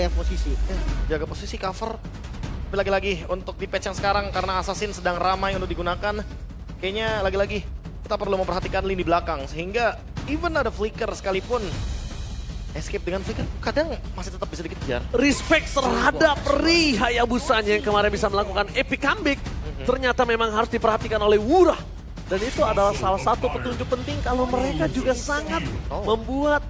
posisi. Jaga posisi cover. Tapi lagi-lagi untuk di patch yang sekarang karena Assassin sedang ramai untuk digunakan. Kayaknya lagi-lagi kita perlu memperhatikan lini belakang. Sehingga even ada flicker sekalipun escape dengan flicker kadang masih tetap bisa dikejar. Respect terhadap Ri Hayabusanya yang kemarin bisa melakukan epic comeback. Ternyata memang harus diperhatikan oleh Wura. Dan itu adalah salah satu petunjuk penting kalau mereka juga sangat membuat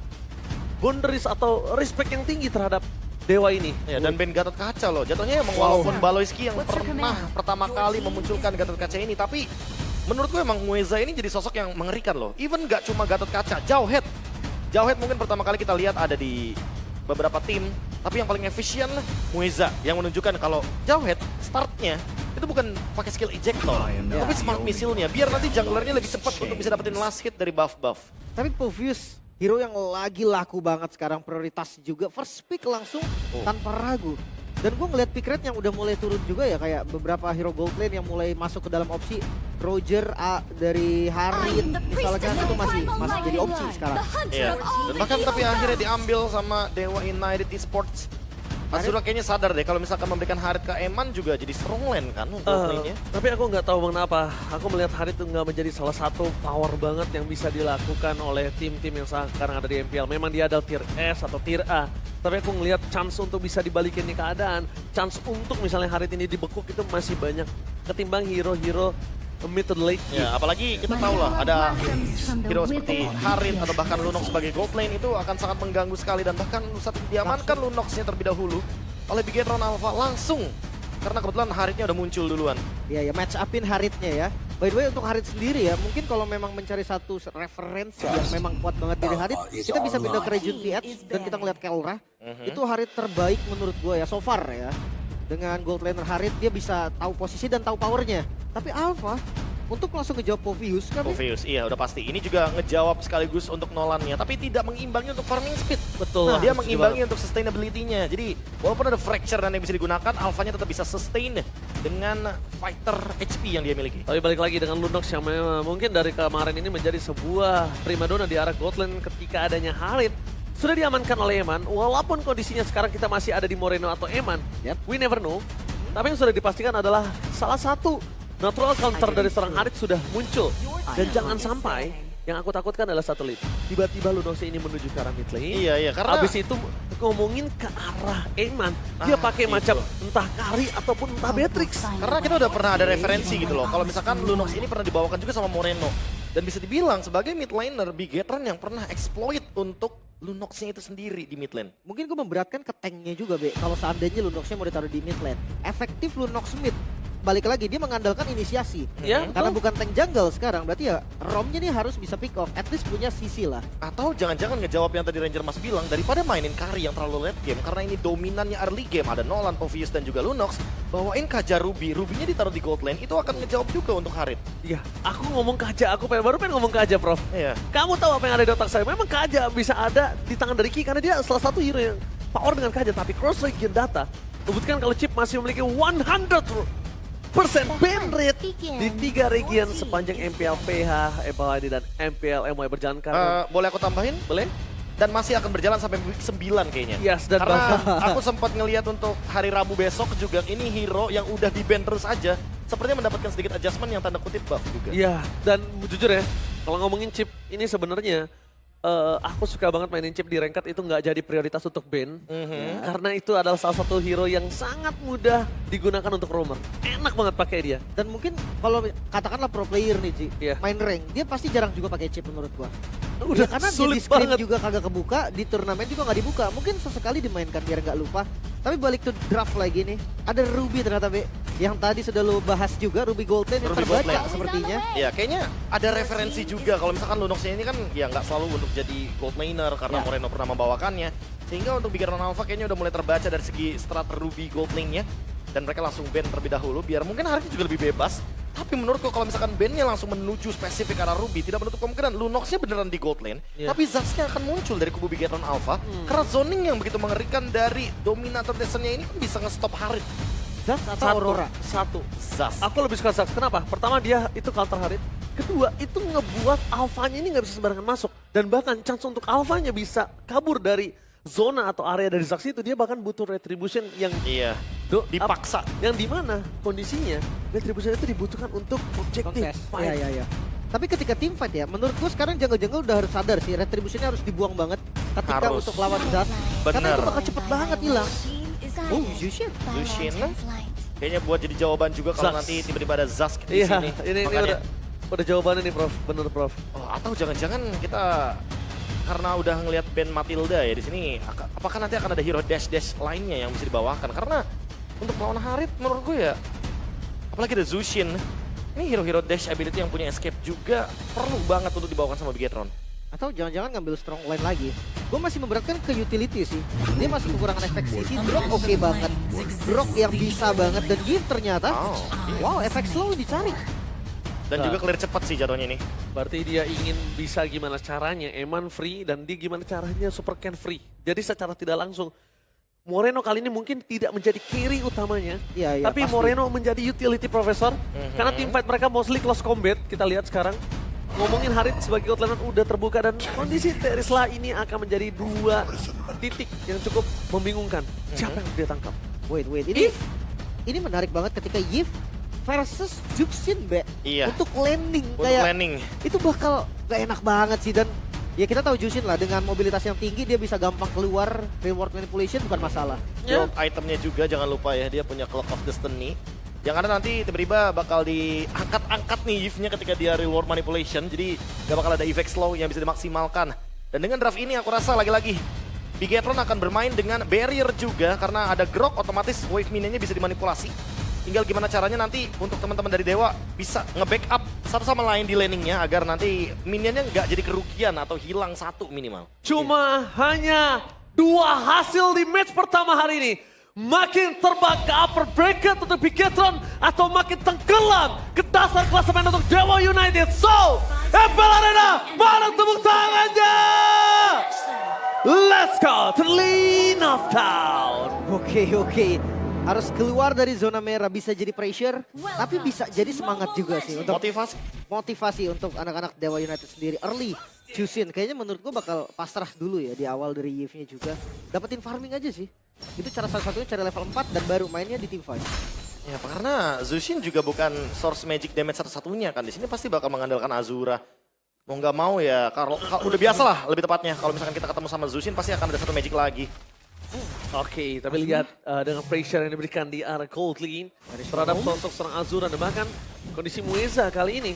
boundaries atau respect yang tinggi terhadap dewa ini. Ya, dan band Gatot Kaca loh, jatuhnya emang walaupun Baloyski yang pernah pertama kali memunculkan Gatot Kaca ini, tapi menurut gue emang Mueza ini jadi sosok yang mengerikan loh. Even gak cuma Gatot Kaca, Jauhead mungkin pertama kali kita lihat ada di beberapa tim, tapi yang paling efisien Mueza yang menunjukkan kalau Jauhead startnya itu bukan pakai skill ejector, tapi smart missile-nya, biar nanti junglernya lebih cepat untuk bisa dapetin last hit dari buff-buff. Tapi Povius, hero yang lagi laku banget sekarang, prioritas juga. First pick langsung tanpa ragu. Dan gue ngeliat pick rate yang udah mulai turun juga ya, kayak beberapa hero gold lane yang mulai masuk ke dalam opsi. Roger dari Harit misalkan itu masih jadi opsi sekarang. Iya, dan bahkan tapi akhirnya diambil sama Dewa United Esports. Azura kayaknya sadar deh kalau misalkan memberikan Harit ke Eman juga jadi strong lane kan gold lane-nya. Tapi aku nggak tahu mengapa, aku melihat Harit itu nggak menjadi salah satu power banget yang bisa dilakukan oleh tim-tim yang sekarang ada di MPL. Memang dia ada tier S atau tier A, tapi aku ngelihat chance untuk bisa dibalikin nih keadaan, chance untuk misalnya Harit ini dibekuk itu masih banyak ketimbang hero-hero mid to late. Ya, apalagi kita tahu lah ada hero seperti Harit atau bahkan Lunox sebagai gold lane itu akan sangat mengganggu sekali, dan bahkan saat diamankan Lunox-nya terlebih dahulu oleh Bigetron Alpha langsung karena kebetulan Haritnya udah muncul duluan. Iya ya, match upin Haritnya ya. By the way untuk Harit sendiri ya, mungkin kalau memang mencari satu referensi yang memang kuat banget dari Harit, kita bisa pindah ke region PH dan kita ngeliat Kelra. Itu Harit terbaik menurut gue ya, so far ya. Dengan gold laner Harit dia bisa tahu posisi dan tahu powernya. Tapi Alpha untuk langsung ngejawab Povius kan. Povius, iya udah pasti. Ini juga ngejawab sekaligus untuk Nolannya, tapi tidak mengimbangi untuk farming speed. Betul. Nah, dia mengimbangi untuk sustainability-nya. Jadi walaupun ada fracture dan yang bisa digunakan, Alphanya tetap bisa sustain dengan fighter HP yang dia miliki. Tapi balik lagi dengan Lunox yang memang mungkin dari kemarin ini menjadi sebuah primadona di arah gold lane ketika adanya Harit. Sudah diamankan oleh Eman, walaupun kondisinya sekarang kita masih ada di Moreno atau Eman, we never know. Tapi yang sudah dipastikan adalah salah satu natural counter dari seorang Harit sudah muncul. Dan jangan sampai yang aku takutkan adalah satu lead. Tiba-tiba Lunox ini menuju ke arah mid lane. Iya, karena abis itu ngomongin ke arah Eman, dia pakai macam entah Kari ataupun entah Beatrix. Karena kita udah pernah ada referensi gitu loh. Kalau misalkan Lunox ini pernah dibawakan juga sama Moreno. Dan bisa dibilang sebagai mid laner, Bigetron yang pernah exploit untuk Lunox-nya itu sendiri di mid lane. Mungkin gue memberatkan ke tanknya juga, Be. Kalau seandainya Lunox-nya mau ditaruh di mid lane. Efektif Lunox mid. Balik lagi, dia mengandalkan inisiasi. Ya, karena bukan tank jungle sekarang, berarti ya Romnya nih harus bisa pick off. At least punya sisi lah. Atau jangan-jangan ngejawab yang tadi Ranger Mas bilang, daripada mainin Kari yang terlalu late game, karena ini dominannya early game, ada Nolan, Povius, dan juga Lunox, bawain Kaja Ruby, Ruby-nya ditaruh di gold lane, itu akan ngejawab juga untuk Harit. Iya, aku ngomong Kaja, baru pengen ngomong Kaja, Prof. Iya. Kamu tahu apa yang ada di otak saya? Memang Kaja bisa ada di tangan dari Ki, karena dia salah satu hero yang power dengan Kaja, tapi cross region data membuktikan kalau Chip masih memiliki 100% ban rate di 3 region sepanjang MPL PH, MPL ID, dan MPL MY berjalan karena... Boleh aku tambahin? Boleh? Dan masih akan berjalan sampai 9 kayaknya. Yes, dan karena aku sempat ngelihat untuk hari Rabu besok juga, ini hero yang udah di ban terus aja, sepertinya mendapatkan sedikit adjustment yang tanda kutip buff juga. Iya, dan jujur ya, kalau ngomongin Chip, ini sebenarnya aku suka banget mainin Chip di ranked itu nggak jadi prioritas untuk ban. Karena itu adalah salah satu hero yang sangat mudah digunakan untuk roamer. Enak banget pakai dia. Dan mungkin kalau katakanlah pro player nih, Ci, main rank, dia pasti jarang juga pakai chip menurut gua. Udah karena sulit di screen banget. juga kagak kebuka, di turnamen juga nggak dibuka. Mungkin sesekali dimainkan biar nggak lupa. Tapi balik ke draft lagi nih, ada Ruby ternyata, Be. Yang tadi sudah lo bahas juga, Ruby Gold Lane yang Ruby terbaca Gold Lane. sepertinya. Ya kayaknya ada referensi juga kalau misalkan Lunox-nya ini kan ya nggak selalu untuk jadi gold laner karena Moreno pernah membawakannya. Sehingga untuk Bigetron Alpha kayaknya udah mulai terbaca dari segi strat Ruby Gold Lane-nya. Dan mereka langsung ban terlebih dahulu biar mungkin Harit juga lebih bebas. Tapi menurutku kalau misalkan bandnya langsung menuju spesifik arah Ruby, tidak menutup kemungkinan Lunox-nya beneran di gold lane. Tapi Zaz-nya akan muncul dari kubu Bigetron Alpha. Karena zoning yang begitu mengerikan dari dominator Descent-nya ini kan bisa nge-stop Harit. Zaz atau Aurora? Satu. Zaz. Aku lebih suka Zaz. Kenapa? Pertama dia itu counter Harit. Kedua itu ngebuat Alphanya ini nggak bisa sembarangan masuk. Dan bahkan chance untuk Alphanya bisa kabur dari zona atau area dari Zax itu dia bahkan butuh retribution yang Iya, dipaksa. yang di mana kondisinya retribution itu dibutuhkan untuk objektif. Kontes. Iya. Tapi ketika tim fight ya, menurut gue sekarang jungle udah harus sadar sih, retributionnya harus dibuang banget ketika Harus. untuk lawan Zas. Karena Bener. itu bakal cepet banget hilang. Oh, Zushin. Zushin kayaknya buat jadi jawaban juga kalau Zax. nanti tiba-tiba ada Zask di Iya, sini. ini Makanya- udah jawabannya nih Prof, bener Prof. Oh, atau jangan-jangan kita karena udah ngelihat band Matilda ya di sini, apakah nanti akan ada hero dash lainnya yang bisa dibawakan? Karena untuk melawan Harit menurut gue ya, apalagi ada Zushin, ini hero-hero dash ability yang punya escape juga perlu banget untuk dibawakan sama Bigetron. Atau jangan-jangan ngambil strong line lagi. Gue masih memberatkan ke utility sih. Dia masih kekurangan efek sisi, drop oke banget. Drop yang bisa banget dan give ternyata. Oh, Wow, efek slow dicari. dan juga clear cepat sih jatuhnya ini. Berarti dia ingin bisa gimana caranya Eman free dan dia gimana caranya Super Ken free. Jadi secara tidak langsung Moreno kali ini mungkin tidak menjadi carry utamanya. Iya, Tapi pasti. Moreno menjadi utility professor. Karena team fight mereka mostly close combat. Kita lihat sekarang. Ngomongin Harit sebagai outlander udah terbuka dan kondisi Terisla ini akan menjadi 2 titik yang cukup membingungkan. Siapa yang dia tangkap? Wait. Ini menarik banget ketika Yif versus Juxin, Be. Iya. Untuk landing. Untuk Kayak landing. itu bakal gak enak banget sih. Dan ya kita tahu Juxin lah, dengan mobilitas yang tinggi dia bisa gampang keluar, reward manipulation bukan masalah. Ya. Drop itemnya juga jangan lupa ya, dia punya Clock of Destiny. Yang ada nanti tiba-tiba bakal diangkat-angkat nih Yves-nya ketika dia reward manipulation. Jadi gak bakal ada effect slow yang bisa dimaksimalkan. Dan dengan draft ini aku rasa lagi-lagi Bigetron akan bermain dengan barrier juga. Karena ada grok otomatis wave minionnya bisa dimanipulasi. Tinggal gimana caranya nanti untuk teman-teman dari Dewa bisa nge-backup satu sama lain di laningnya. Agar nanti minionnya nggak jadi kerugian atau hilang satu minimal. Cuma hanya 2 hasil di match pertama hari ini. Makin terbang ke upper bracket untuk Bigetron atau makin tenggelam ke dasar klasemen untuk Dewa United. So, FPL Arena, mana tepuk tangannya? Let's go to the lean of town. Oke. Harus keluar dari zona merah, bisa jadi pressure, tapi bisa jadi semangat juga sih untuk motivasi untuk anak-anak Dewa United sendiri. Early Juxin, kayaknya menurut gue bakal pasrah dulu ya di awal dari Yves-nya juga. Dapetin farming aja sih. Itu cara salah satunya cari level 4 dan baru mainnya di team fight. Ya karena Zushin juga bukan source magic damage satu-satunya kan. Di sini pasti bakal mengandalkan Azura. Mau nggak mau ya, kalau udah biasa lah lebih tepatnya. Kalau misalkan kita ketemu sama Zushin pasti akan ada satu magic lagi. Oke, tapi lihat dengan pressure yang diberikan di arah Cold Lean terhadap sosok seorang Azura dan bahkan kondisi Mueza kali ini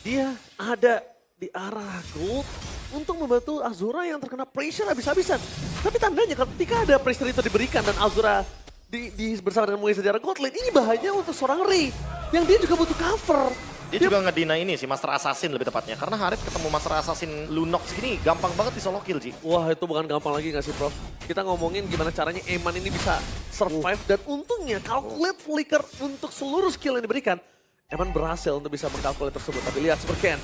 dia ada di arah Gold untuk membantu Azura yang terkena pressure habis-habisan. Tapi tandanya ketika ada pressure itu diberikan dan Azura bersama dengan Mueza di arah Gold Lane, ini bahaya untuk seorang Ri yang dia juga butuh cover. Dia juga ngedina ini sih, Master Assassin lebih tepatnya. Karena Harit ketemu Master Assassin Lunox gini gampang banget di solo kill, Ji. Wah, itu bukan gampang lagi nggak sih, Prof? Kita ngomongin gimana caranya Eman ini bisa survive dan untungnya calculate flicker untuk seluruh skill yang diberikan. Eman berhasil untuk bisa mengkalkulasi tersebut. Tapi lihat Superken,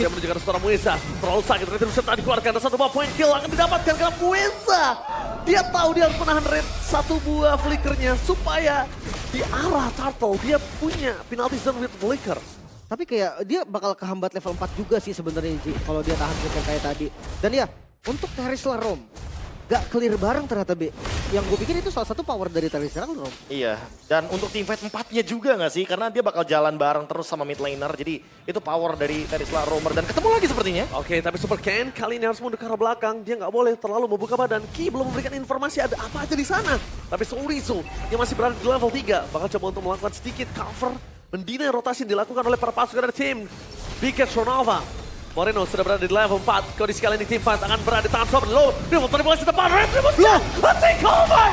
dia menunjukkan seorang Mueza. Terlalu sakit, Red bisa tadi dikeluarkan. Dan 1 buah point kill akan didapatkan karena Mueza. Dia tahu dia harus menahan Red 1 buah flickernya supaya di arah Turtle dia punya penalty zone with flicker. Tapi kayak dia bakal kehambat level 4 juga sih sebenarnya Ji, kalau dia tahan flicker kayak tadi. Dan ya, untuk Terisla Rom, gak clear bareng ternyata B. Yang gue pikir itu salah satu power dari Terisla Rom. Iya, dan untuk teamfight 4-nya juga nggak sih? Karena dia bakal jalan bareng terus sama mid laner. Jadi itu power dari Terisla Romer dan ketemu lagi sepertinya. Oke, tapi Superken kali ini harus mundur ke arah belakang. Dia nggak boleh terlalu membuka badan. Ki belum memberikan informasi ada apa aja di sana. Tapi Sourizo yang masih berada di level 3 bakal coba untuk melakukan sedikit cover. Mendinai rotasi yang dilakukan oleh para pasukan dari tim Bigetron Nova. Moreno sudah berada di level 4. Kondisi kali ini tim fight akan berada di tangan Sober. Low, dia mau manipulasi depan. Retribution, a takeover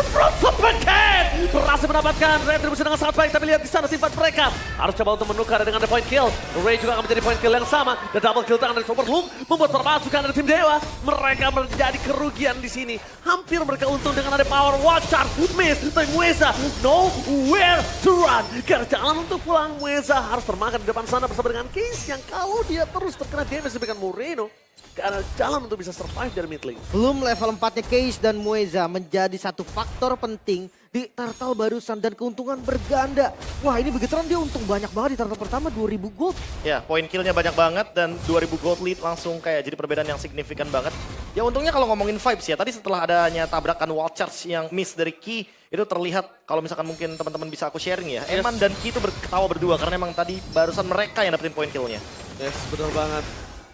from Superken. Berhasil mendapatkan Retribution dengan sangat baik. Tapi lihat di sana tim fight mereka harus coba untuk menukar dengan the point kill. Ray juga akan menjadi point kill yang sama. Dan double kill tangan dari Sober Loom membuat para pasukan dari tim Dewa. Mereka menjadi kerugian di sini. Hampir mereka untung dengan ada power watch out. Miss, tapi Mueza nowhere to run. Karena jalan untuk pulang Mueza harus termakan di depan sana bersama dengan Case yang kalau dia terus terkena damage diberikan Moreno karena jalan untuk bisa survive dari mid lane. Belum level 4-nya Case dan Mueza menjadi satu faktor penting di Turtle barusan dan keuntungan berganda. Wah, ini Bigetron dia untung banyak banget di Turtle pertama 2000 gold. Ya, poin killnya banyak banget dan 2000 gold lead langsung kayak jadi perbedaan yang signifikan banget. Ya untungnya kalau ngomongin vibes ya, tadi setelah ada adanya tabrakan wall charge yang miss dari Ki, itu terlihat kalau misalkan mungkin teman-teman bisa aku sharing ya. Yes. Eman dan Ki itu ketawa berdua karena emang tadi barusan mereka yang dapetin point kill-nya. Yes, benar banget.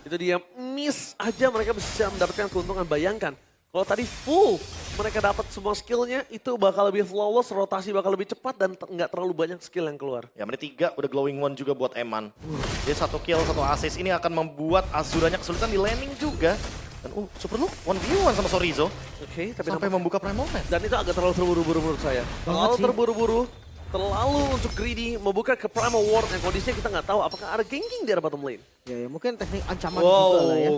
Itu dia miss aja mereka bisa mendapatkan keuntungan. Bayangkan, kalau tadi full mereka dapat semua skillnya, itu bakal lebih flawless, rotasi bakal lebih cepat dan nggak terlalu banyak skill yang keluar. Ya menit 3 udah glowing one juga buat Eman. Dia 1 kill, 1 assist. Ini akan membuat Azuranya kesulitan di landing juga. Dan Super Look 1v1 sama Sorizo. Oke, tapi Sampai membuka prime moment. dan itu agak terlalu terburu-buru menurut saya. Terlalu sih. terburu-buru, terlalu untuk greedy, membuka ke Primal Ward yang kondisinya kita nggak tahu apakah ada ganking di arah bottom lane. Ya mungkin teknik ancaman juga lah ya.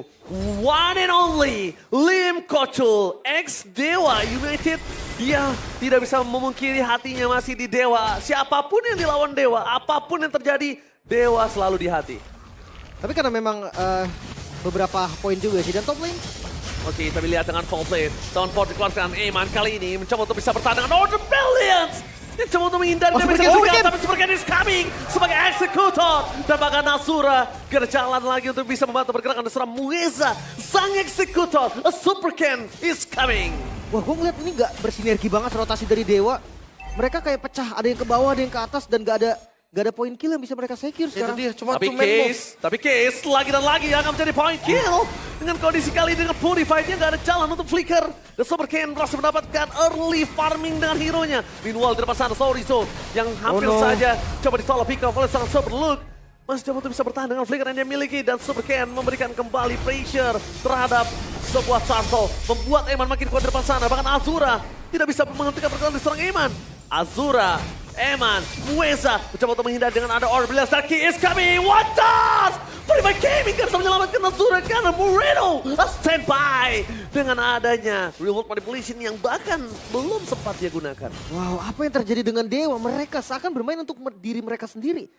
One and only Lim Kochul, ex Dewa United. Dia tidak bisa memungkiri hatinya masih di Dewa. Siapapun yang dilawan Dewa, apapun yang terjadi, Dewa selalu di hati. Tapi karena memang beberapa poin juga sih dan top lane. Oke, kita lihat dengan full play. Downford dikeluarkan Eman kali ini mencoba untuk bisa bertahan dengan Order Billions. Dia coba untuk menghindari damage juga, tapi Super Ken is coming sebagai eksekutor. Dan bahkan Azura berjalan lagi untuk bisa membantu pergerakan seorang Mueza. Sang eksekutor, a Super Ken is coming. Wah, gue ngeliat ini gak bersinergi banget rotasi dari Dewa. Mereka kayak pecah, ada yang ke bawah, ada yang ke atas dan gak ada poin kill yang bisa mereka secure Itu sekarang. dia, cuma Tapi two man move. Case lagi dan lagi yang akan menjadi point kill. Dengan kondisi kali dengan Purify-nya nggak ada jalan untuk flicker. The Super Ken berhasil mendapatkan early farming dengan hero-nya. Meanwhile di depan sana Sorizo yang hampir saja coba di-follow pick off oleh sang Super Look. Masih coba untuk bisa bertahan dengan flicker yang dia miliki. Dan Super Ken memberikan kembali pressure terhadap sebuah turtle. Membuat Eman makin kuat di depan sana. Bahkan Azura tidak bisa menghentikan pergerakan di serang Eman. Azura, Eman, Mueza mencoba untuk menghindari dengan ada Order Billions. Darky is coming, what does? Prima Gaming bisa menyelamatkan Azura karena Moreno standby dengan adanya reward manipulation yang bahkan belum sempat dia gunakan. Wow, apa yang terjadi dengan Dewa? Mereka seakan bermain untuk diri mereka sendiri.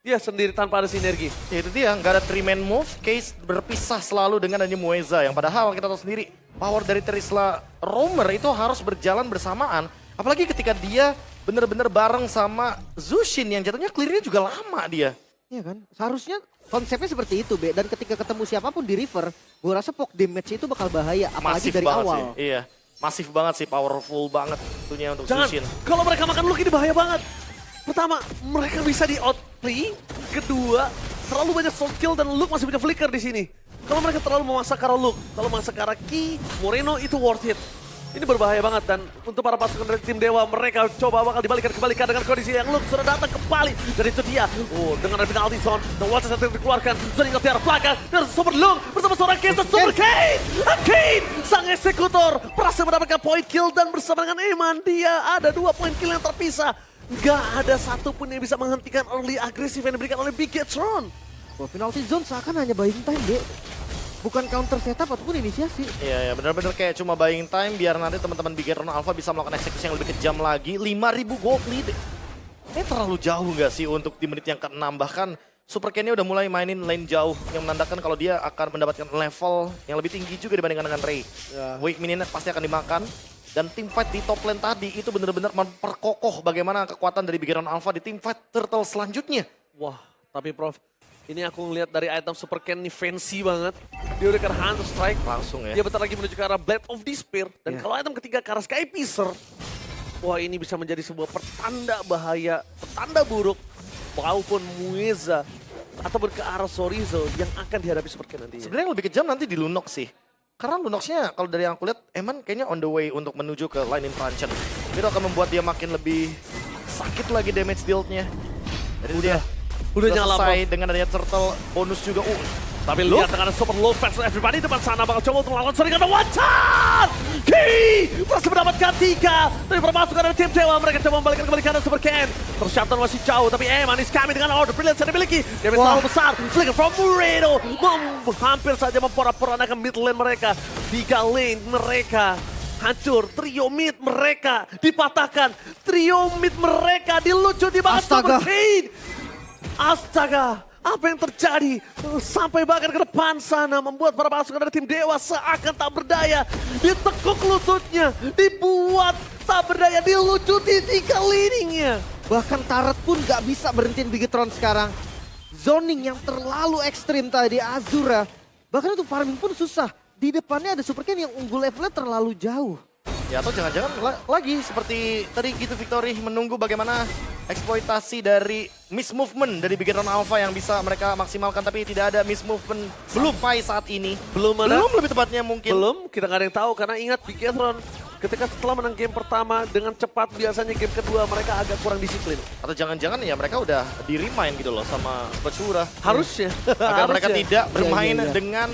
Dia sendiri tanpa ada sinergi. Ya itu dia, nggak ada 3-man move. Case berpisah selalu dengan adanya Mueza. Yang padahal kita tahu sendiri, power dari Terisla Roamer itu harus berjalan bersamaan. Apalagi ketika dia bener-bener bareng sama Zushin yang jatuhnya clear-nya juga lama dia. Iya kan? Seharusnya konsepnya seperti itu, Be. Dan ketika ketemu siapapun di river, gue rasa poke damage itu bakal bahaya. Apalagi Masif dari banget awal. sih. Iya, masif banget sih, powerful banget tentunya untuk Jangan, Zushin. kalau mereka makan Luke ini bahaya banget. Pertama, mereka bisa di outplay. Kedua, terlalu banyak soul kill dan Luke masih punya flicker di sini. Kalau mereka terlalu memaksa ke arah Luke, kalau memaksa ke arah Ki, Moreno itu worth it. Ini berbahaya banget dan untuk para pasukan dari tim Dewa mereka coba bakal dibalikan dengan kondisi yang Luke sudah datang kembali. Dan itu dia, dengan penalty zone, The Waters yang dikeluarkan, sudah ingat di arah belakang, dan Super Luke bersama seorang Case dan Super Kane. Kane, sang eksekutor, berhasil mendapatkan point kill dan bersama dengan Eman, dia ada 2 point kill yang terpisah. Gak ada satupun yang bisa menghentikan early agresif yang diberikan oleh Bigetron. Wah, penalty zone seakan hanya buying time, Be. Bukan counter setup ataupun inisiasi. Iya, ya, benar-benar kayak cuma buying time biar nanti teman-teman Bigetron Alpha bisa melakukan eksekusi yang lebih kejam lagi. 5.000 gold lead. Ini terlalu jauh nggak sih untuk di menit yang ke-6? Bahkan Super Ken-nya udah mulai mainin lane jauh yang menandakan kalau dia akan mendapatkan level yang lebih tinggi juga dibandingkan dengan Ray. Wake minute pasti akan dimakan. Dan tim fight di top lane tadi itu benar-benar memperkokoh bagaimana kekuatan dari Bigetron Alpha di tim fight turtle selanjutnya. Wah, tapi Prof, ini aku ngeliat dari item Super Ken ini fancy banget. Dia udah ke arah Hunter Strike. Langsung ya. Dia bentar lagi menuju ke arah Blade of Despair. Dan kalau item ketiga ke arah Sky Piercer, wah ini bisa menjadi sebuah pertanda bahaya, pertanda buruk. Walaupun Mueza ataupun ke arah Sorizo yang akan dihadapi Super Ken nantinya. Sebenarnya yang lebih kejam nanti di Lunox sih. Karena Lunox-nya kalau dari yang aku lihat, Eman kayaknya on the way untuk menuju ke line in Truncheon. Itu akan membuat dia makin lebih sakit lagi damage dealt-nya. Jadi dia Udah nyala, selesai dengan adanya turtle bonus juga. Tapi lihat dengan super low fast everybody depan sana bakal coba untuk melakukan sering ada one shot. Ki masih mendapatkan 3 dari permasukan dari tim Dewa. Mereka coba membalikkan kembali ke arah Super Ken. Terus Sharpton masih jauh tapi Eman is coming dengan Order Brilliance yang dimiliki. Dia terlalu besar. Flicker from Moreno. Hampir saja memporak-porandakan mid lane mereka. 3 lane mereka hancur. Trio mid mereka dipatahkan. Trio mid mereka dilucuti banget Super Ken. Astaga, apa yang terjadi? Sampai bahkan ke depan sana membuat para pasukan dari tim Dewa seakan tak berdaya. Ditekuk lututnya, dibuat tak berdaya, dilucuti 3 leadingnya. Bahkan Turret pun gak bisa berhentiin Bigetron sekarang. Zoning yang terlalu ekstrim tadi Azura. Bahkan untuk farming pun susah. Di depannya ada Super Ken yang unggul levelnya terlalu jauh. Ya atau jangan-jangan lagi seperti tadi gitu Victory menunggu bagaimana eksploitasi dari miss movement dari Bigetron Alpha yang bisa mereka maksimalkan, tapi tidak ada miss movement sampai saat ini. Belum ada. Belum lebih tepatnya mungkin. Belum, kita nggak ada yang tahu karena ingat Bigetron ketika setelah menang game pertama dengan cepat biasanya game kedua mereka agak kurang disiplin. Atau jangan-jangan ya mereka udah di-remind gitu loh sama Bachura. Harusnya. Agar mereka Harusnya. tidak bermain iya. dengan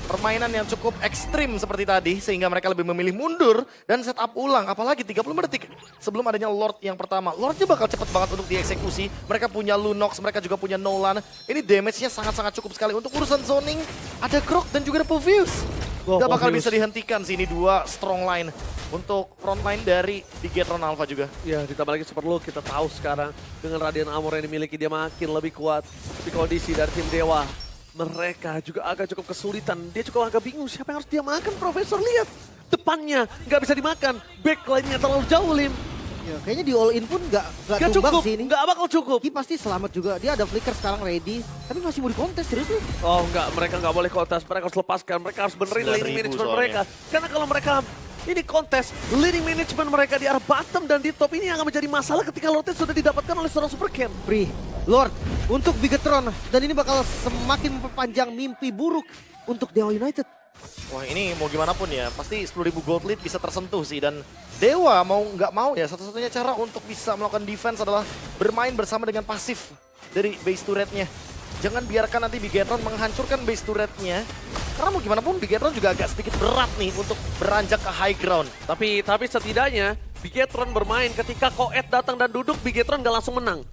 permainan yang cukup ekstrim seperti tadi sehingga mereka lebih memilih mundur dan setup ulang, apalagi 30 detik sebelum adanya Lord yang pertama. Lordnya bakal cepet banget untuk dieksekusi. Mereka punya Lunox, mereka juga punya Nolan. Ini damage-nya sangat-sangat cukup sekali. Untuk urusan zoning ada Krok dan juga ada Povius. Gak bakal bisa dihentikan sih, ini dua strong line untuk front line dari Bigetron Alpha juga. Ya, ditambah lagi Super Luke, kita tahu sekarang dengan Radiant Armor yang dimiliki dia makin lebih kuat di kondisi dari tim Dewa. Mereka juga agak cukup kesulitan. Dia juga agak bingung siapa yang harus dia makan, Profesor. Lihat, depannya nggak bisa dimakan. Backline-nya terlalu jauh, Lim. Ya, kayaknya di all in pun nggak Nggak tumbang cukup, sih ini. nggak bakal cukup. Ki pasti selamat juga. Dia ada flicker sekarang ready. Tapi masih mau dikontes terus tuh. Oh enggak, mereka nggak boleh kontes. Mereka harus lepaskan. Mereka harus benerin 9.000 leading management soalnya. mereka. Karena kalau mereka ini kontes, leading management mereka di arah bottom dan di top ini akan menjadi masalah ketika Lordnya sudah didapatkan oleh seorang Super Camp. Free Lord untuk Bigetron. Dan ini bakal semakin memperpanjang mimpi buruk untuk Dewa United. Wah ini mau gimana pun ya, pasti 10.000 gold lead bisa tersentuh sih. Dan Dewa mau nggak mau ya, satu-satunya cara untuk bisa melakukan defense adalah bermain bersama dengan pasif dari base turretnya. Jangan biarkan nanti Bigetron menghancurkan base turretnya. Karena mau gimana pun Bigetron juga agak sedikit berat nih untuk beranjak ke high ground. Tapi setidaknya Bigetron bermain ketika Koet datang dan duduk, Bigetron nggak langsung menang.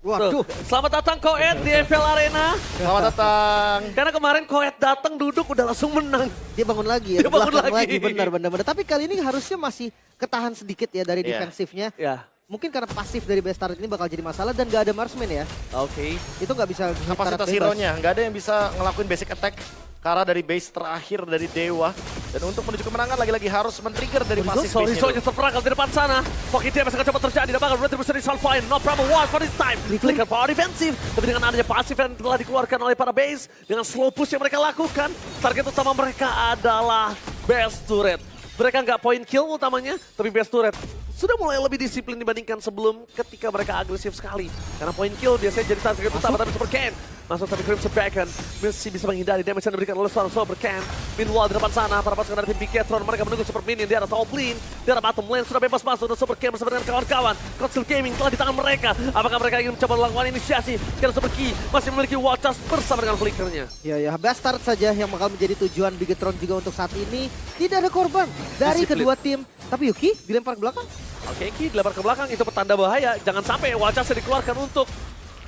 Waduh. Tuh, selamat datang Koet di FL Arena. Selamat datang. Karena kemarin Koet datang duduk udah langsung menang. Dia bangun lagi ya. Dia bangun belakang lagi. Benar. Tapi kali ini harusnya masih ketahan sedikit ya dari Iya. defensifnya. Ya, Mungkin karena pasif dari base turret ini bakal jadi masalah dan gak ada marksman ya. oke. Itu nggak bisa Kapasitas turret bebas. hero-nya, nggak ada yang bisa ngelakuin basic attack. Karena dari base terakhir dari Dewa. Dan untuk menuju kemenangan lagi-lagi harus men-trigger dari pasif base-nya Sorry, dulu. terperangkap di depan sana. Pocket dia masih akan coba terjadi. Dan bakal retribusi di Salvine. No problem one for this time. Flicker power defensif. Tapi dengan adanya pasif yang telah dikeluarkan oleh para base. Dengan slow push yang mereka lakukan. Target utama mereka adalah base turret. Mereka nggak point kill utamanya, tapi base turret sudah mulai lebih disiplin dibandingkan sebelum ketika mereka agresif sekali. Karena point kill biasanya jadi target utama, tapi Super Ken masuk, tapi Crimson Beacon masih bisa menghindari damage yang diberikan oleh seorang Super Ken. Meanwhile di depan sana, para pasukan dari tim Bigetron mereka menunggu Super Minion di arah top lane, di arah bottom lane sudah bebas masuk dan Super Ken bersama dengan kawan-kawan. Council Gaming telah di tangan mereka. Apakah mereka ingin mencoba melakukan inisiasi? Karena Super Key masih memiliki Watchers bersama dengan flickernya. Ya, Bastard saja yang bakal menjadi tujuan Bigetron juga untuk saat ini. Tidak ada korban dari Disiplin. kedua tim. Tapi Yuki dilempar ke belakang. Oke, Ki dilempar ke belakang itu petanda bahaya. Jangan sampai Watchers dikeluarkan untuk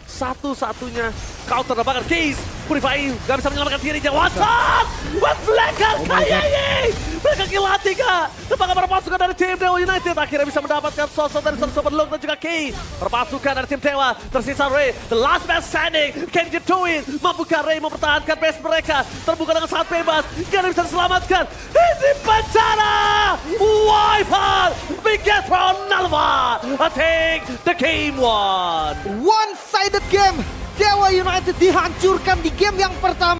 satu-satunya counter dapatkan Case. Purify gak bisa menyelamatkan dirinya. Watchers! Flicker kayaknya! Mereka gila 3. Tepat para pasukan dari tim Dewa United akhirnya bisa mendapatkan sosok dari Super Luke dan juga Kay. Perpasukan dari tim Dewa tersisa Ray, the last man standing. Can you do it? Mampukah Ray mempertahankan base mereka? Terbuka dengan sangat bebas, gak ada yang bisa diselamatkan. Ini bencana! Wiper! Bigetron Alpha! I take the game one! One-sided game. Dewa United dihancurkan di game yang pertama.